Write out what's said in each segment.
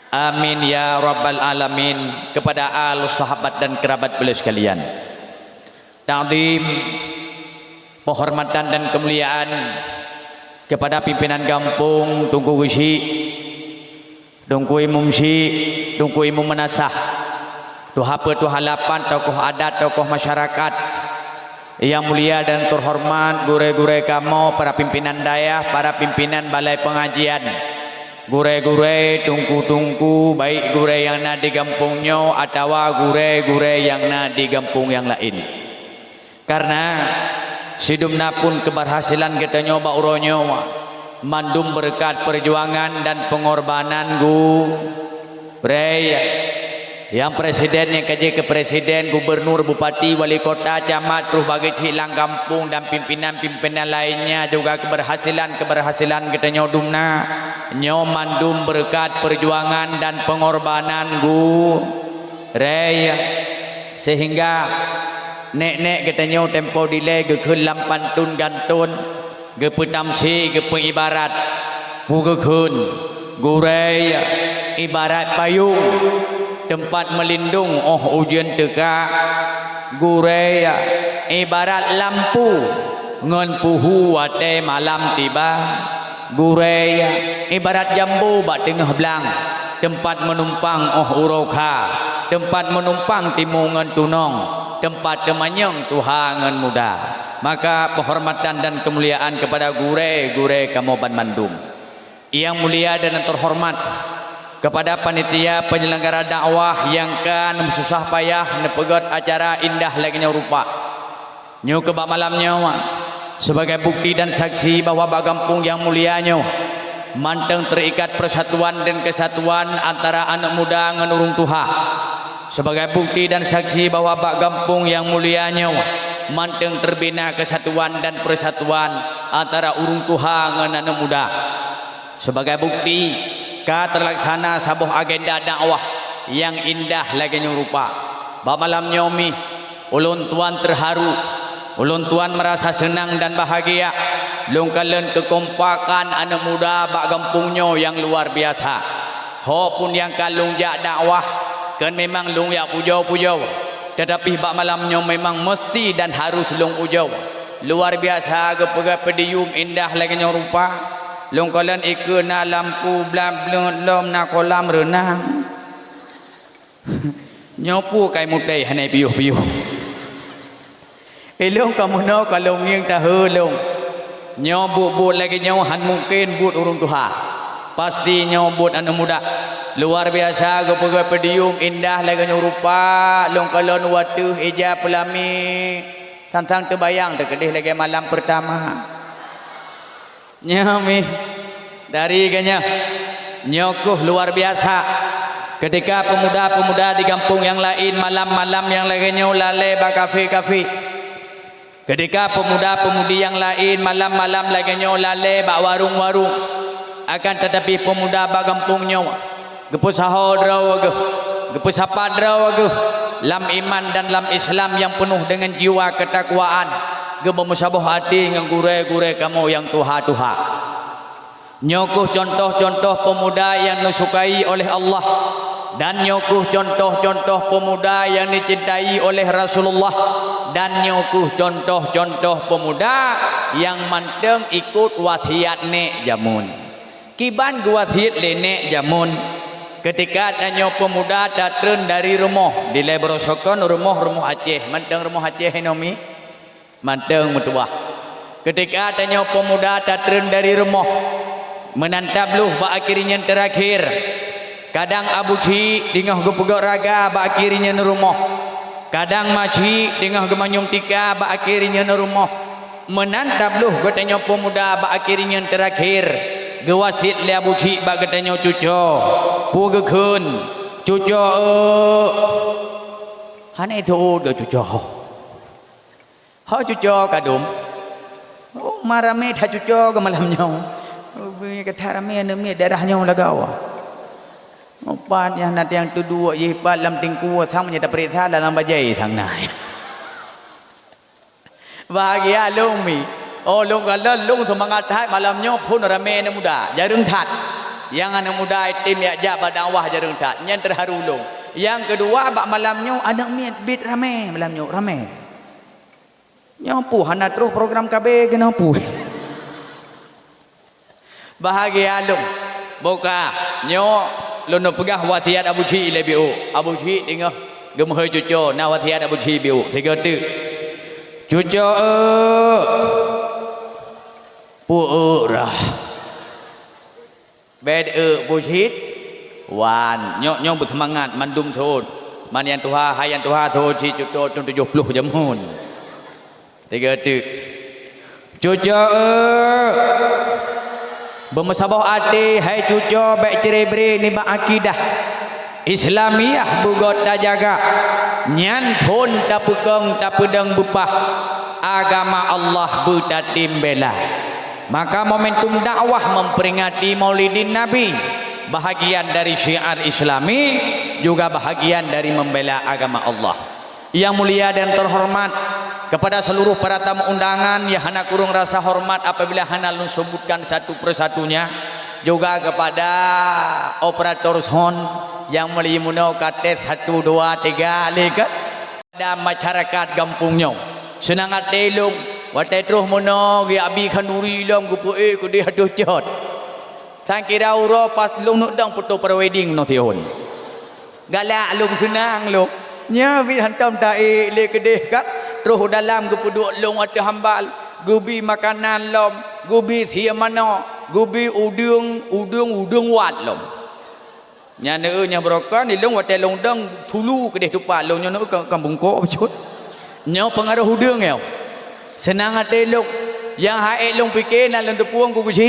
Amin ya rabbal alamin. Kepada al sahabat dan kerabat beliau sekalian, ta'zim, penghormatan dan kemuliaan kepada pimpinan kampung Tunku Gusi, Tunku Imum Si, Tunku Imum Menasah, Tuha Petuh Halapan, tokoh adat, tokoh masyarakat yang mulia dan terhormat, gure-gure kamu, para pimpinan dayah, para pimpinan balai pengajian, gure-gure, tungku-tungku, baik gure yang na di kampungnya atau gure-gure yang na di kampung yang lain. Karena sidumna pun keberhasilan kita nyoba uronyo mandum berkat perjuangan dan pengorbanan yang presidennya kerja ke presiden, gubernur, bupati, wali kota, camat, terus bagi cilang kampung dan pimpinan-pimpinan lainnya juga keberhasilan kita nyodumna nyomandum berkat perjuangan dan pengorbanan sehingga nek kita nyo tempo dile ge keun pantun gantun ge petamsi ge pengibarat pu ge keun gurei ibarat payung tempat melindung ujian teka, gurei ibarat lampu ngan puhu wate malam tiba, gurei ibarat jambu bak tengah belang tempat menumpang uroka, tempat menumpang timungan tunong, tempat temanyang tuhangan muda. Maka penghormatan dan kemuliaan kepada gure Kamoban Mandum yang mulia dan terhormat, kepada panitia penyelenggara dakwah yang kan susah payah nepegat acara indah lagi rupa nyo kebak malamnya sebagai bukti dan saksi bahwa bagampung yang mulianya manteng terikat persatuan dan kesatuan antara anak muda ngan urung tuha, sebagai bukti dan saksi bahwa bagampung yang mulianya manteng terbina kesatuan dan persatuan antara urung tuha ngan anak muda, sebagai bukti terlaksana sebuah agenda dakwah yang indah lagi rupa. Ba malam nyomi ulun tuan terharu, ulun tuan merasa senang dan bahagia lungkalen kekompakan anak muda bak kampungnya yang luar biasa. Ho pun yang kalung jak dakwah kan memang lung ya pujau-pujau, tetapi bak malamnya memang mesti dan harus lung ujau luar biasa gepega pedium indah lagi rupa. Longkolan ikuna lampu blom na kolam renang nyopu kai mudai hanai piuh elong kamu no kalau ngiang tahu long nyobut lagi nyaw han mungkin but urung tuha pasti nyobut anu muda luar biasa gepega pedium indah lagi rupa longkolan watu eja pelami tantang terbayang dekedih lagi malam pertama nyami dari ganya nyokuh luar biasa ketika pemuda-pemuda di kampung yang lain malam-malam yang lagi lale ba kafe-kafe, ketika pemuda-pemudi yang lain malam-malam lagi lale ba warung-warung, akan tetapi pemuda ba kampungnya gepus sahodra ge gepus sapadra ge lam iman dan lam Islam yang penuh dengan jiwa ketakwaan ge memusabah hati dengan gure-gure kamu yang tuha-tuha. Nyokuh contoh-contoh pemuda yang disukai oleh Allah dan nyokuh contoh-contoh pemuda yang dicintai oleh Rasulullah dan nyokuh contoh-contoh pemuda yang manteng ikut wasiat nek jamun. Kiban wasiat nek jamun ketika tanya pemuda datang dari rumah di Lebrosokon rumah Aceh, manteng rumah Aceh nomi manteng mutuah. Ketika tanya pemuda datang dari rumah menantap luh ba akhirnya terakhir kadang abuci dingah gepegok raga ba akhirnya ne rumah, kadang maci dingah gemanyum tika ba akhirnya ne rumah menantap luh tanya pemuda ba akhirnya terakhir gewasit le abuci ba tanya cuco pu gekeun cuco hane itu ge cuco ha cuco kadum marame tha cuco ke malamnya kata rame nemi darahnya lagawa opan yang nanti yang tu dua ye palam tingku samanya tak periksa dalam bajai thang nai bahagia lumi oh lung galon lung semangat hai malamnya pun rame muda jarung that yang anak muda itim ya jak badawah jarang tak yang terharu long. Yang kedua bak malamnya anak miat bit ramai malamnya ramai. Nyapu hana terus program KB kenapa? Bahagia long. Buka nyo lono pegah watiat Abu Ji lebiu. Abu Ji tengah gemah cucu na watiat Abu Ji biu. Tiga tu. Cucu puurah. Bed bujit wan nyok bersemangat mandum thon. Man yang Tuhan hayan Tuhan thon ci cucu 70 jamun. Tiga tu. Cucu bermusabah hati hai cucu baik cerebri ni bak akidah Islamiyah bugot dah jaga nyan pun tak pekeng tak pedang bupah agama Allah butatim bela. Maka momentum dakwah memperingati Maulidin Nabi bahagian dari syiar Islami juga bahagian dari membela agama Allah. Yang mulia dan terhormat kepada seluruh para tamu undangan yang hana kurung rasa hormat apabila hana lun sebutkan satu persatunya, juga kepada operator sound yang melimuno katet 1 2 3 lekat ada masyarakat kampungnya senang atelung watai terus mono gi abi khanuri long gupu ku dia aduh jot sang kira uro pas lung nuk dang foto pre-wedding no sihon galak lung senang lung nya bi hantam tae le kedeh kat terus dalam gupu duk lung ada hambal gubi makanan lom gubi sia mano gubi udung wat lom nya nya brokan ni lung watai lung dang tulu kedeh tupa lung nya kampung ko cut nya pengaruh udung yo senang ate lung yang hae lung fikir na lung tepuang ku kuci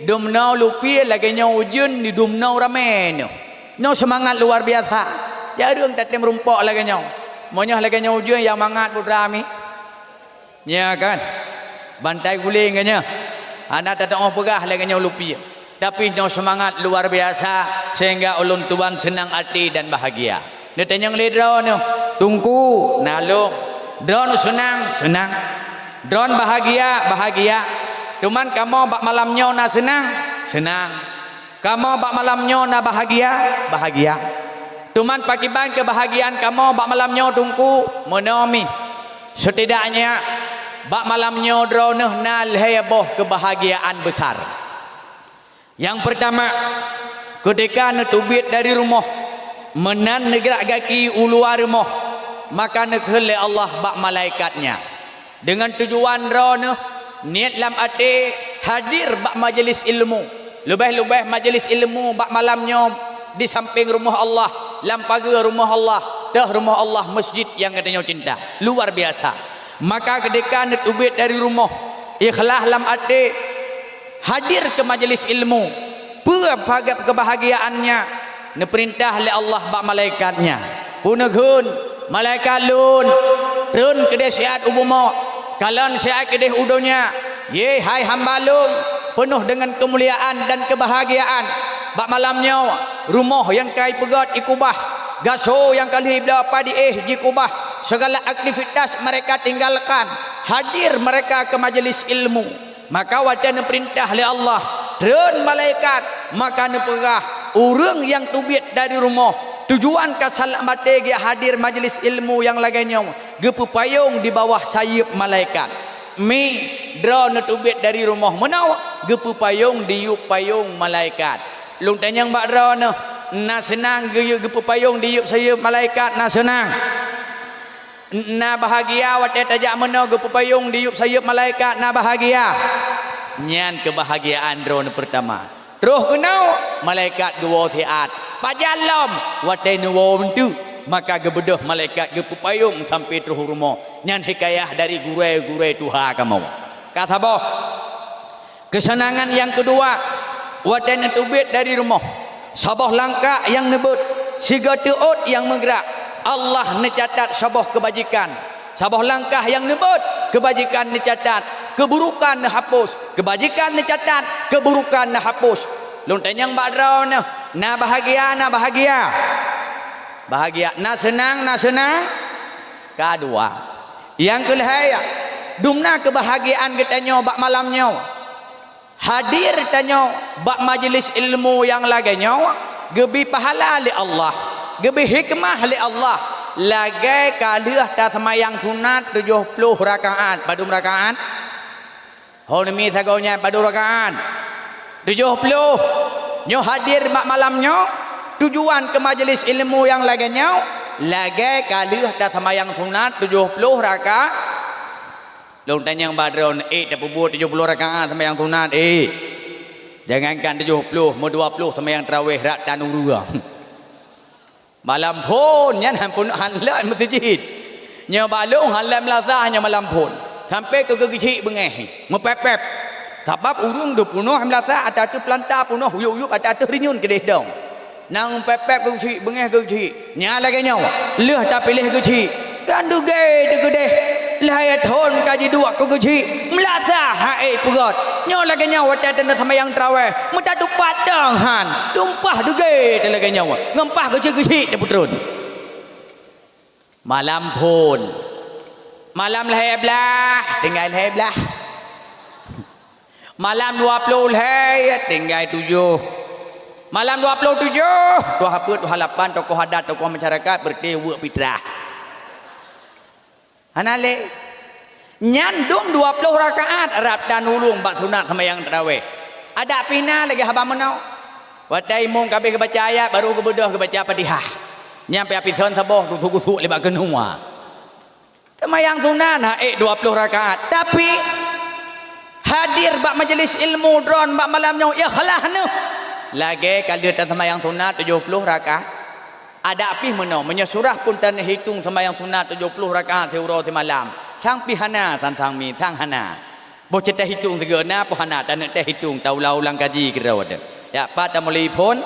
dumnau lupi lagi nya ujun di dumnau ramen no semangat luar biasa jarang tatem rumpok lagi nya monya lagi nya ujun yang mangat putra mi ya kan bantai guling nya anak tak tahu pegah lagi nya lupi tapi nya semangat luar biasa sehingga ulun tuan senang hati dan bahagia dia tanya ledro no tungku nalung drone senang drone bahagia cuman kamu bak malamnya na senang kamu bak malamnya na bahagia cuman pakiban kebahagiaan kamu bak malamnya tungku monomi setidaknya bak malamnya drone na heboh kebahagiaan besar. Yang pertama ketika netubit dari rumah menan negrak gaki uluar rumah maka nekhele Allah bak malaikatnya dengan tujuan drone niat lam ate hadir bak majlis ilmu lebih majlis ilmu bak malamnya di samping rumah Allah lam pagar rumah Allah dah rumah Allah masjid yang katanya cinta luar biasa. Maka ketika netubit dari rumah ikhlas lam ate hadir ke majlis ilmu pagap kebahagiaannya neperintah oleh Allah bak malaikatnya puneghun malaikat lun turun kedeh siat ubumo kalan siat kedeh udonya ye hai hamba lun penuh dengan kemuliaan dan kebahagiaan bak malamnya rumah yang kai pegat ikubah gaso yang kali berapa di jikubah segala aktivitas mereka tinggalkan hadir mereka ke majlis ilmu. Maka wajah perintah oleh Allah turun malaikat maka neperah orang yang tubit dari rumah tujuan keselamatan dia hadir majlis ilmu yang lainnya gepu payung di bawah sayap malaikat mi drone tubit dari rumah menau gepu payung diup payung malaikat lung tanyang bak drone na senang gepu payung diup sayap malaikat na senang na bahagia watai tajak menau gepu payung diup sayap malaikat na bahagia nyan kebahagiaan drone pertama terus kenau malaikat dua siat pajalom watai nuwo bentu maka gebedah malaikat gepu payung sampai terus rumah nyan hikayah dari gurai Tuhan kamu kata boh kesenangan yang kedua watai netubit dari rumah sabah langkah yang nebut siga teut yang menggerak Allah mencatat sabah kebajikan sabah langkah yang nebut kebajikan dicatat keburukan dihapus kebajikan dicatat keburukan dihapus lung tanyang badraw na bahagia na senang kedua yang kelihaya dumna kebahagiaan kita bak malamnya hadir tanya bak majlis ilmu yang laganya gebi pahala li Allah, gebi hikmah li Allah, lagai kalah ta semayang sunat 70 rakaat. Badum rakaat honmi sagonya badum rakaat 70 nyo hadir mak malamnya tujuan ke majlis ilmu yang laganya lagai kalah ta semayang sunat 70 rakaat. Long tanya yang badron dah buat 70 rakaat semayang sunat jangankan 70 mau 20 semayang tarawih rak tanung ruang malam pun yan pun halat masjid nya balung halat melazahnya malam pun sampai ke kecil bengeh mepepep sebab urung do punuh melazah ada tu pelanta punuh uyup ada tu rinyun kedeh dong nang pepep ke kecil bengeh ke kecil nya lagi nyawa leh tak pilih ke kecil dan duge de kedeh lahir thon kaji dua ke kecil melazah hae pegot nyo lagi nyawa tak ada semayang tarawih mudah tu padang han tumpah duge tak lagi nyawa ngempah kecil-kecil tak putrun malam pun malam lahir belah tinggal lahir belah malam 20 lahir tinggal 7 malam 27 tu haput tu halapan tokoh adat tokoh masyarakat berdewa fitrah hanale nyandung 20 rakaat Arab dan ulung bak sunat semayang tarawih ada pina lagi haba menau watai mung kabeh kebaca ayat baru kebedah kebaca Fatihah nyampe api son saboh tusuk-tusuk lebak kenua semayang sunat 20 rakaat tapi hadir bak majlis ilmu dron bak malamnya ikhlas nu lagi kali tak semayang sunat 70 rakaat ada api menau menyesurah pun tan hitung semayang sunat 70 rakaat seuro semalam sang pihana sang mi sang hana bo cerita hitung segena pohana dan teh hitung taulau ulang kaji kira ada ya pat amuli pun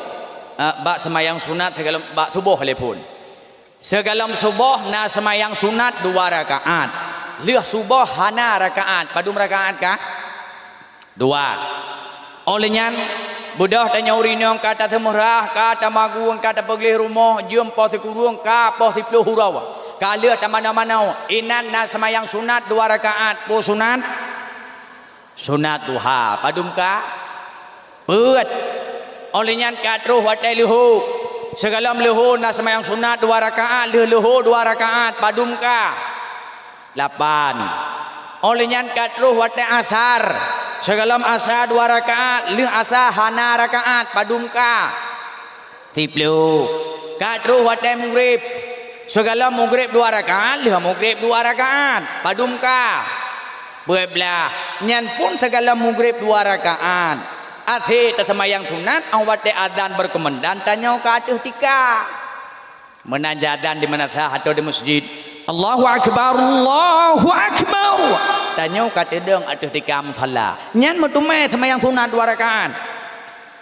bak semayang sunat segala bak subuh le pun segala subuh na semayang sunat 2 rakaat leh subuh hana rakaat padum rakaat kah 2 olehnya budah tanya urinong kata temurah kata maguang kata pergi rumah jum po sekurung ka po 10 hurau kalau tak mana-mana inan na semayang sunat 2 rakaat po sunat duha padumka beut olehnya katruh watai luhu segala luhu na semayang sunat 2 rakaat luhu 2 rakaat padumka 8 olehnya katruh watai asar segala asar 2 rakaat lih asar hana rakaat padumka 10 katruh watai maghrib segala maghrib 2 rakaat lih maghrib 2 rakaat padumka belah nyan pun segala maghrib 2 rakaat akhir tersemayang sunat awat azan berkemendan tanya ke atas tika menajadan di mana sah atau di masjid Allahu akbar tanya kata deng atas tika musalla nyan metumai semayang sunat 2 rakaat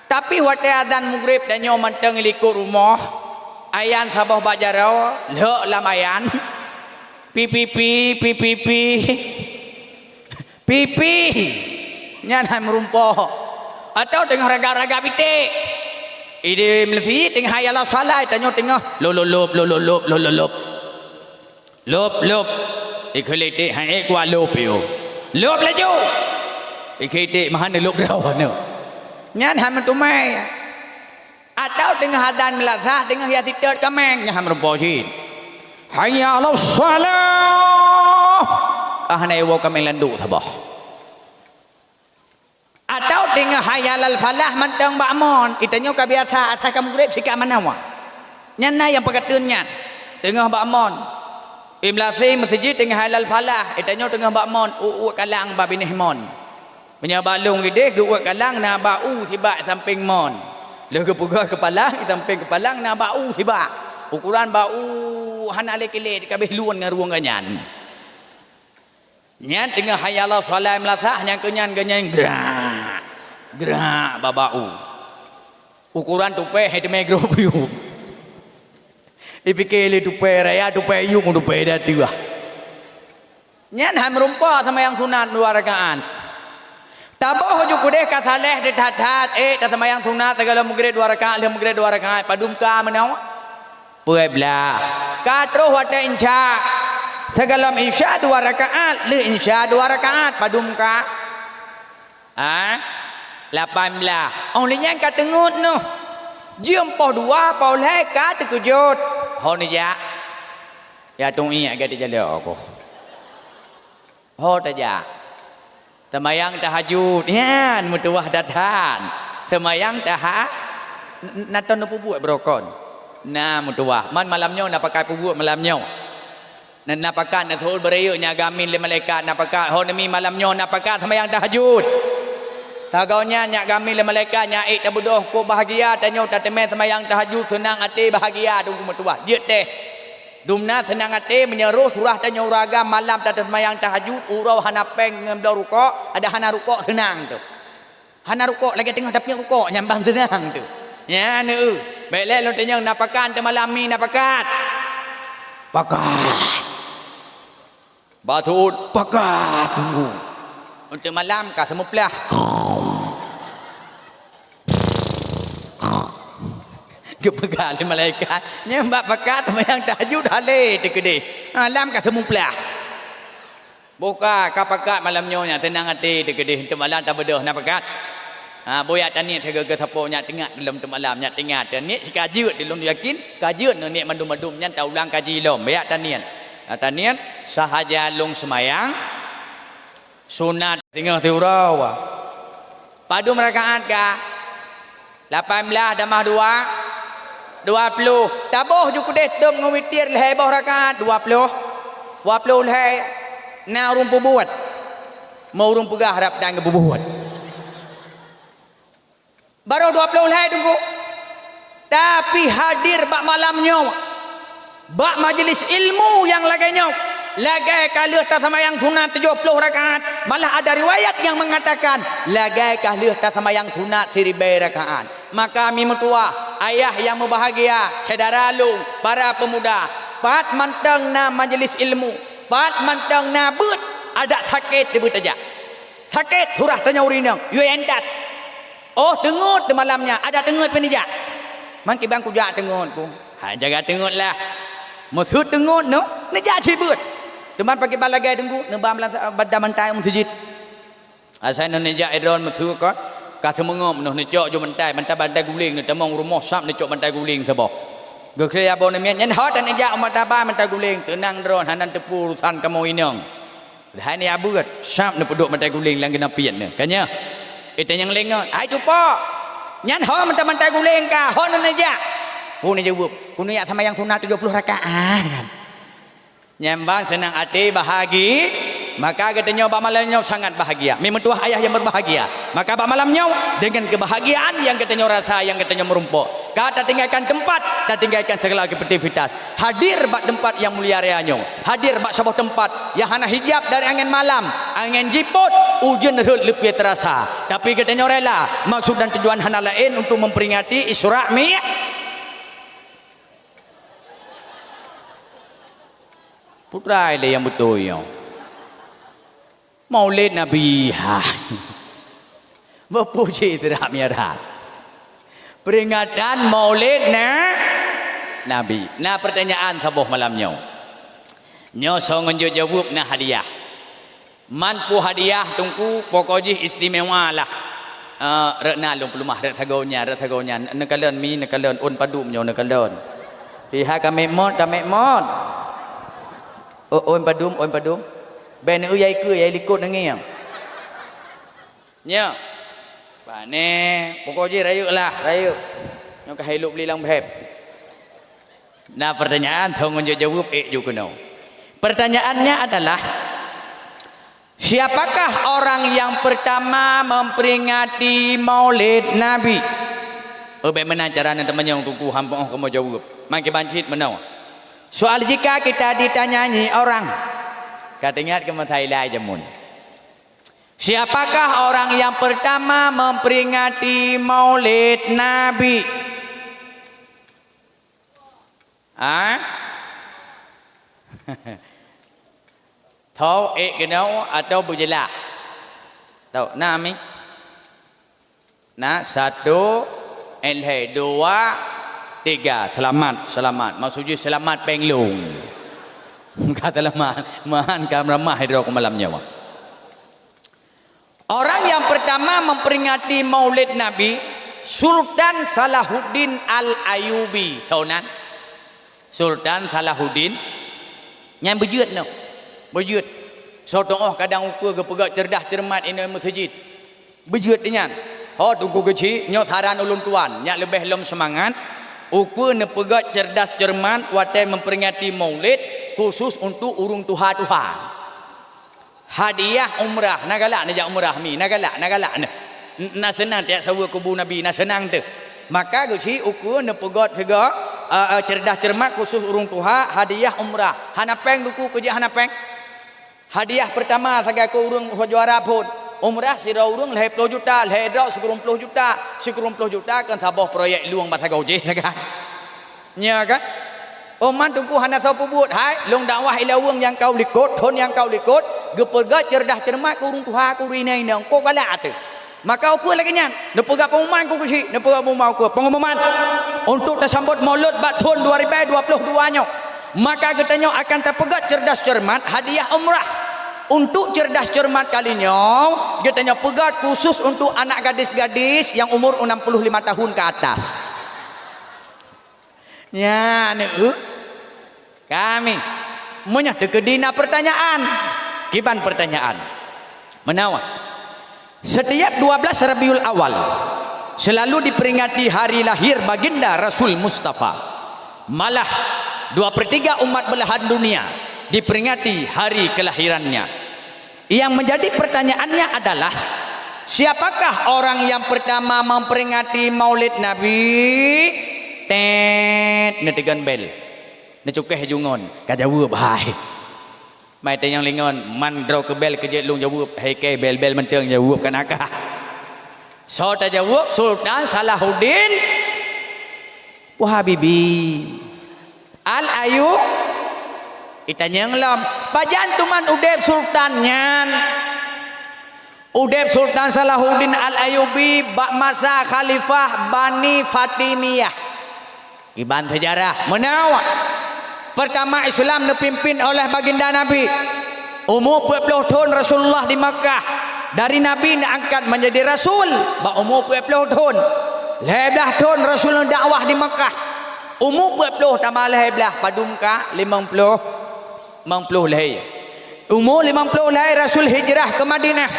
tapi wate azan maghrib tanya manteng likut rumah ayan sabah bajarau le lam ayan pipi nyan ham rumpo atau tengah raga-raga pitik ide melefi tengah ayalah salai tanya tengah lop ikhilite hai kwa lop yo lop laju ikhite mahane lop dawana nyan ham tumai atau tengah adan melazah tengah ya tidur kameng nya ham rumpo jin hayya 'alas salah ahne wo kameng landu sabah atau tengah hayalal falah mantang ba'mon itanya kabiasa asal kamu grep sikap manawa nyana yang pagatunnya tengah ba'mon imlasi masjid tengah halal falah itanya tengah ba'mon kalang babinihmon punya balung gede ge kalang na ba'u tiba samping mon le ke pegah kepala samping kepalang na ba'u tiba ukuran ba'u hana lekele kabeh luan ngaruang ganyan nyan tengah hayalal salat melasah yang kenyan ganyan gerak babau ukuran tupai hidme grobiu ipikele tupai raya tupai yu tupai datiwa nyan ham rumpa sama yang sunat 2 rakaat taboh ju kudeh ka saleh de that ta sama yang sunat segala maghrib 2 rakaat le maghrib 2 rakaat padumka menau puai belah ka terus wate insya segala insya 2 rakaat le insya 2 rakaat padumka 18 ông lên cả từng ngút nó dương po dua po le cả từ kujut ho ni ya tung iya ga dia leo aku ho ta ya semayang tahajud ya mutuah datan semayang taha naton no buat brokon na mutuah man malamnya na pakai buat malamnya na napakan na thul beriuk nya gamin le malaikat napakat ho ni malamnya napakat semayang tahajud sagaunya nya gamin le malaikat nya ik tabudoh ko bahagia tanyo tatemen semayang tahajud senang hati bahagia tunggu mutuah jeut teh dumna senang hati menyeruh surah tanyo raga malam tak semayang tahajud urau hana peng ngem do rukuk ada hana rukuk senang tu hana rukuk lagi tengah dapnya rukuk nyambang senang tu ya nu baik le lo tanyo napakan te malam ni napakat pakat batul pakat tunggu untuk malam ka semuplah kepegang le malaikat nyembah pakat semayang tahajud hale tekede alam ka semuplah buka ka pakat malamnya nya tenang hati tekede untuk malam tak bedoh nak pakat boya tani thega ke sapo nya tengah dalam tu malam nya tengah ni sikajeut di lom yakin kajeut ni mandum-mandum nya ta ulang kaji lom boya tanian tanian sahaja long semayang sunat tengah tiurau padu rakaat ka 18 tambah 2 20 taboh juga deh dom ngawitir leh boh rakaat 20 leh na rumpu buat mau rumpu gah harap dan ngebubuat baru 20 leh tunggu tapi hadir bak malamnya bak majlis ilmu yang lagainya lagai kalih tak semayang sunat 70 rakaat malah ada riwayat yang mengatakan lagai kalih tak semayang sunat 1000 rakaat maka mi mutua ayah yang berbahagia saudara lung para pemuda pat mantang na majlis ilmu pat mantang na but ada sakit di but aja sakit surah tanya urinang you endat oh tengut di malamnya ada tengut penija mangki bang kuja tengut ku jaga tengut lah musud tengut no neja cibut teman pakai balagai tunggu nebam badan mantai masjid asai neja edron musud ko ka semengom noh necok jo mantai bantai guling ni temong rumah sap necok bantai guling seboh ge kria bon mian nyen hot dan eja umat ba bantai guling tenang dron hanan tepu urusan kamu inong dah ni abuat sap ne peduk bantai guling lang kena pian ne kanya itu yang lengon ai cupo nyen ho bantai guling ka hon neja pu ni jawab kunu ya sama yang sunat 70 rakaat nyambang senang hati bahagi maka katanya bak malamnya sangat bahagia memang tuah ayah yang berbahagia maka bak malamnya dengan kebahagiaan yang katanya rasa yang katanya merumpuk kata tinggalkan tempat dan tinggalkan segala aktivitas hadir bak tempat yang mulia reanya hadir bak sebuah tempat yang hana hijab dari angin malam angin jiput ujian rut lebih terasa tapi katanya rela maksud dan tujuan hana lain untuk memperingati Isra' Mi'raj putra ile yang betul yo Maulid Nabi berpuji Isra' Mi'raj peringatan Maulid Nabi nah pertanyaan sabuh malamnya nyo songon jo jawab na hadiah manpu hadiah tungku pokoknya istimewa lah rekna lung pelumah rek tagonya nekalan mi nekalan un padum nyo nekalan pihak kami mod on padum ben uyai ke yai likut nengi yang nya bane pokoknya rayu yang ke hidup beli lang beb nah pertanyaan thong jawab juga no pertanyaannya adalah siapakah orang yang pertama memperingati Maulid Nabi bagaimana caranya teman yang tunggu hampung kamu jawab makin bancit menau soal jika kita ditanyai orang kata ingat ke Thailand jamun siapakah orang yang pertama memperingati Maulid Nabi tahu kenal atau bujelah tahu nami nah 1 2 3 selamat maksudnya selamat penglung kata lama mahan kam ramah hidro ke malamnya orang yang pertama memperingati Maulid Nabi Sultan Salahuddin Al-Ayyubi ท่านั้น Sultan Salahuddin yang berjud no berjud so tengok kadang ukur ke pegak cerdas cermat ini masjid berjud dengan ho tunggu kecil nyok saran ulun tuan yang lebih lom semangat ukur ne pegak cerdas cermat watai memperingati Maulid khusus untuk urung tuha-tuha hadiah umrah nagalak nak umrah mi nagalak nak senang tiap sawa kubu Nabi nak senang tu maka kecil ukur ne pegat segak cerdas cermat khusus urung tuha hadiah umrah hanapeng duku kerja hanapeng hadiah pertama saga ku urung juara pun umrah sira urung leh 10 juta leh dok 10 juta kan sabah proyek luang batagau je saga nya kan oman tungku hana sau pubut hai long dakwah ila urung yang kau likut thon yang kau likut gepega cerdas cermat ku urung tuha ku rinai nang ko galak atu maka ukur lagi nyan nepega pengumuman ku kusi nepega pengumuman untuk tersambut maulud bat tahun 2022 nya maka katanya akan terpegat cerdas cermat hadiah umrah untuk cerdas cermat kalinya katanya pegat khusus untuk anak gadis-gadis yang umur 65 tahun ke atas ya ne kami munya dekedina pertanyaan kiban pertanyaan menawa setiap 12 Rabiul Awal selalu diperingati hari lahir baginda Rasul Mustafa. Malah 2/3 umat belahan dunia diperingati hari kelahirannya. Yang menjadi pertanyaannya adalah siapakah orang yang pertama memperingati Maulid Nabi? Tet netegan bel. Necukeh jungon kajawu bahai. Mai tanyang lingon man draw ke bel kejet lung jawab hai ke bel menteng jawab kan akah so ta jawab Sultan Salahuddin Wahabibi Al-Ayu itanyang lam pajan tuman udep sultannya udep Sultan Salahuddin Al-Ayyubi bak masa khalifah Bani Fatimiyah iban sejarah menawa pertama Islam dipimpin oleh baginda Nabi umur 40 tahun Rasulullah di Makkah dari Nabi diangkat menjadi Rasul bak umur 40 tahun 11 tahun Rasulullah dakwah di Makkah umur 40 tambah 11 padumka 50 leh umur 50 leh Rasul hijrah ke Madinah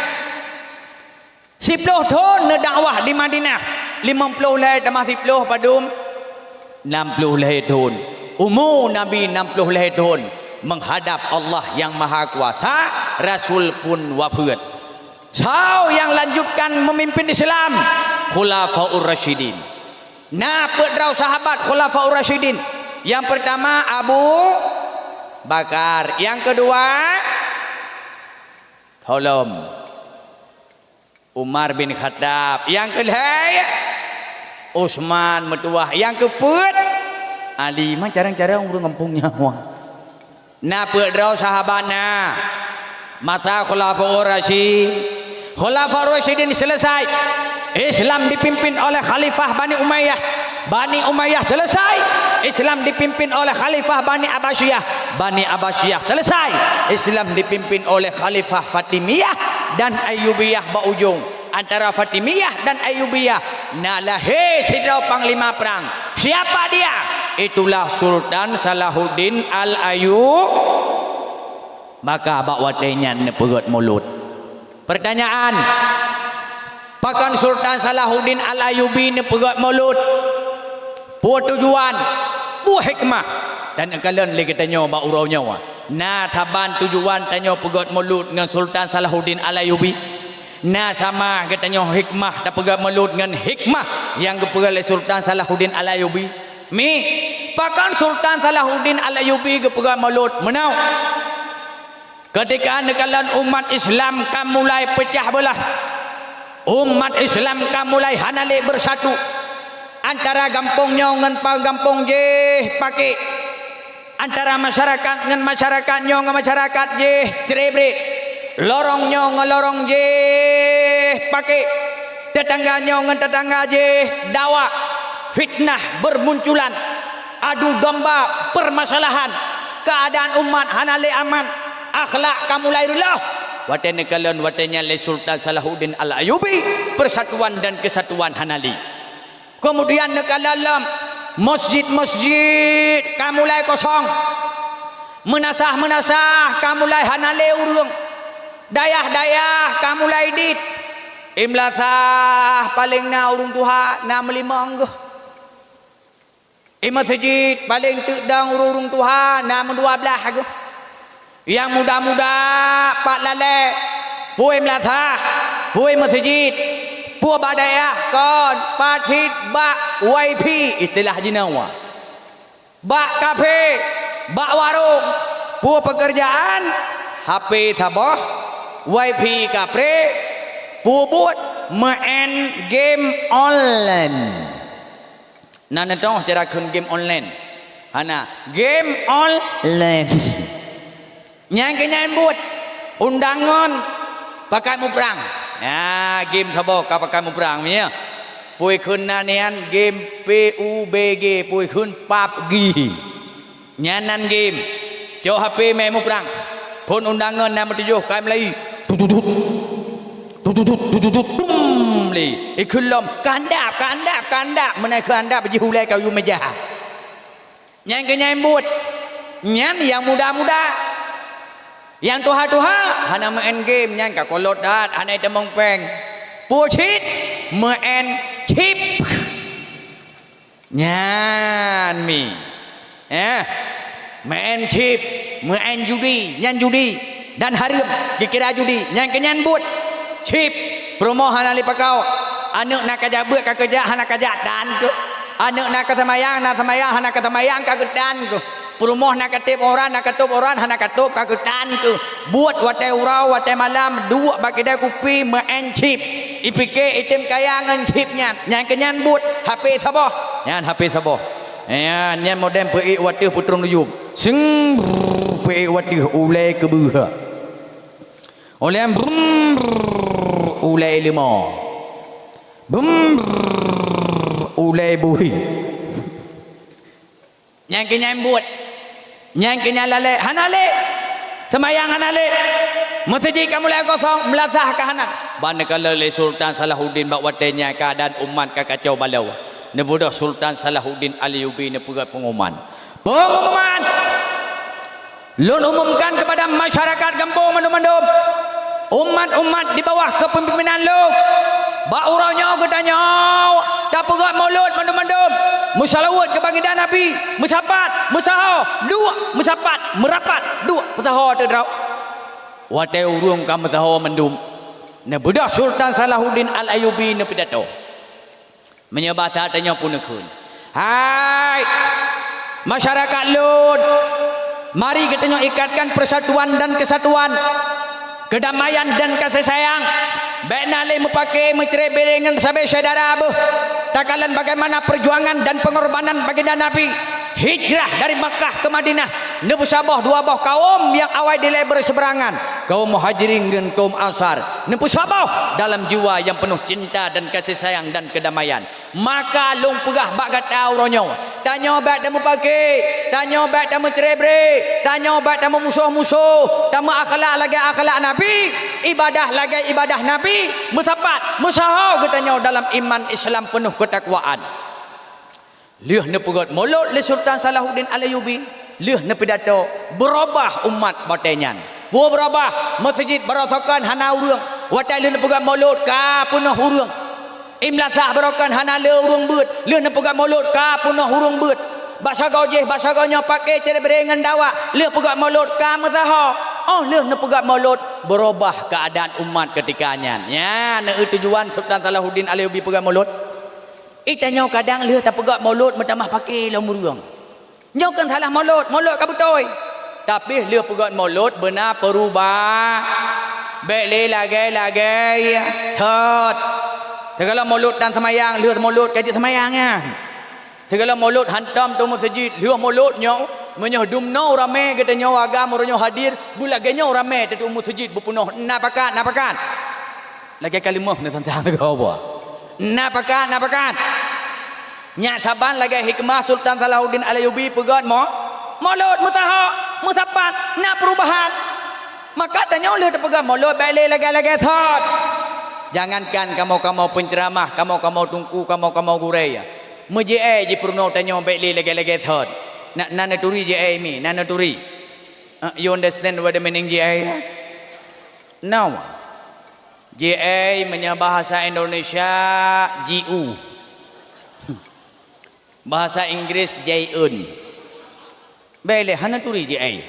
10 tahun dakwah di Madinah 50 leh tambah 10 padum 60 leh tahun umur Nabi 60 tahun menghadap Allah yang Maha Kuasa Rasul pun wafat sau yang lanjutkan memimpin Islam Khulafaur Rasyidin nah pedrau sahabat Khulafaur Rasyidin yang pertama Abu Bakar yang kedua tolong Umar bin Khattab yang ketiga Utsman metuah yang keempat Ali mah jarang-jarang urang ngempungnya nah pedrau sahabatna masa Khulafaur Rasyidin selesai Islam dipimpin oleh Khalifah Bani Umayyah selesai Islam dipimpin oleh Khalifah Bani Abbasiyah selesai Islam dipimpin oleh Khalifah Fatimiyah dan Ayyubiyah baujung antara Fatimiyah dan Ayyubiyah nah lahir sidau panglima perang siapa dia itulah Sultan Salahuddin Al-Ayyub maka bakwatenya nepegot mulut pertanyaan pakan Sultan Salahuddin Al-Ayyubi nepegot mulut buat tujuan buat hikmah dan kalian lagi tanya bak urau nyawa nah taban tujuan tanya pegot mulut dengan Sultan Salahuddin Al-Ayyubi nah sama katanya hikmah tak pegot mulut dengan hikmah yang kepegat oleh Sultan Salahuddin Al-Ayyubi mi bahkan Sultan Salahuddin Al-Ayyubi kepegat mulut menau ketika nekalan umat Islam kan mulai pecah belah umat Islam kan mulai hanale bersatu antara gampongnya dengan gampong je pakai antara masyarakat dengan masyarakatnya dengan masyarakat je cerebre lorongnya dengan lorong je pakai tetangganya dengan tetangga je dawa fitnah bermunculan adu domba permasalahan keadaan umat hanale aman akhlak kamu lahirullah Watene kalon watenya le Sultan Salahuddin Al-Ayyubi, persatuan dan kesatuan Hanali. Kemudian nekalalam masjid-masjid kamulai kosong. Menasah kamulai Hanale urung. Dayah kamulai dit. Imlatah paling na urung tuha na melimang. Masjid paling tedang urung tuha na 12 Yang muda-muda pak lale puai melatah puai masjid puai badaya kon pacit bak wifi istilah jinawa bak kafe bak warung puai pekerjaan HP tabah wifi kafe puai buat main game online nana tahu cara kun game online hana game online yang kenyan buat undangan pakai muprang ya game tabok pakai muprang ni puai kun nanian game PUBG puai kun PUBG nyanan game jauh HP main muprang pun undangan nama 7 kai Melayu tutut li ikun lom kandap menaik kandap biji hulai kau yu meja yang kenyan buat nyan yang muda-muda yang tuha-tuha hana main game yang ka kolot dat hana temong peng pucit main chip nyan mi main chip main judi nyan judi dan harim dikira judi yang kenyan but chip promo hana lipakau anak nak kerja buat ka kerja hana kerja dan tu anak nak kesemayang hana kesemayang ka gedan tu Perumoh nak ketip orang, nak ketup orang, nak ketup kagutan tu. Buat watai urau, watai malam, dua bagi dia kupi main chip. IPK item kayangan chipnya. Yang kenyan buat HP sabah. Yang HP sabah. Ya, nyan modem PI wati putrung nuyum. Sing PI wati ulai kebuha. Oleh ulai lima. Ulai buhi. Yang kenyan buat yang kena lale hanale semayang hanale masjid kamu lagi kosong melasah ke hanan bana kala le Sultan Salahuddin bak watenya keadaan umat ka kacau balau ne bodoh Sultan Salahuddin Al-Ayyubi ne pegat pengumuman lun umumkan kepada masyarakat kampung mandum-mandum umat-umat di bawah kepemimpinan lu bak uraunya gedanya tak pegat mulut mandum-mandum musalawat ke baginda Nabi musapat musaho dua musapat merapat dua musaho terdrau watai urung ka musaho mendum ne bedah Sultan Salahuddin Al-Ayyubi ne pidato menyebah tanya pun nekun hai masyarakat Lud mari kita ikatkan persatuan dan kesatuan kedamaian dan kasih sayang baik nalai mupake mencerai berengan sampai saudara abuh takalan bagaimana perjuangan dan pengorbanan baginda Nabi hijrah dari Makkah ke Madinah nebu sabah dua boh kaum yang awal dilai berseberangan kaum muhajirin dan kaum ansar nebu sabah dalam jiwa yang penuh cinta dan kasih sayang dan kedamaian maka long pegah bak kata uronyo tanya bak damu pakai tanya bak damu cerebre tanya bak damu musuh-musuh damu akhlak lagi akhlak Nabi ibadah lagi ibadah Nabi musapat musaho katanya dalam iman Islam penuh ketakwaan liah ne pegat mulut le Sultan Salahuddin Al-Ayyubi liah ne pidato berubah umat batenyan berubah masjid berasakan hana urang watai liah ne pegat mulut ka penuh urang imlatah berakan hana le urang beut liah ne pegat mulut ka penuh urang beut bahasa gaujeh bahasa gaunya pakai cara berengan dawa liah pegat mulut ka masaha liah ne pegat mulut berubah keadaan umat ketikanya ya ne tujuan Sultan Salahuddin Al-Ayyubi pegat mulut itanya kadang lihat tak pegat mulut metamah pakai lemurung nyau kan salah mulut ka betul tapi lihat pegat mulut benar perubah baik lagi thot segala mulut dan semayang lihat mulut kaji semayangnya segala mulut hantam tu masjid lihat mulut nyau menyodum no rame katanya agama orangnya hadir bulaganya rame tu masjid berpenuh napakan lagi kalimah ni tentang kau apa napakan nyak saban lagi hikmah Sultan Salahuddin Al-Ayyubi pegat mulut mutaha musapat nak perubahan Maka tanya oleh terpegang mulut balik lagi-lagi thot. Jangankan kamu penceramah, kamu tungku, kamu gurai ya. Meje je purno tanya balik lagi-lagi thot. Nana turi je mi, nana turi. You understand what the meaning je? No. JA punya bahasa Indonesia GU. Bahasa Inggris JUN. Balik hana turi JA.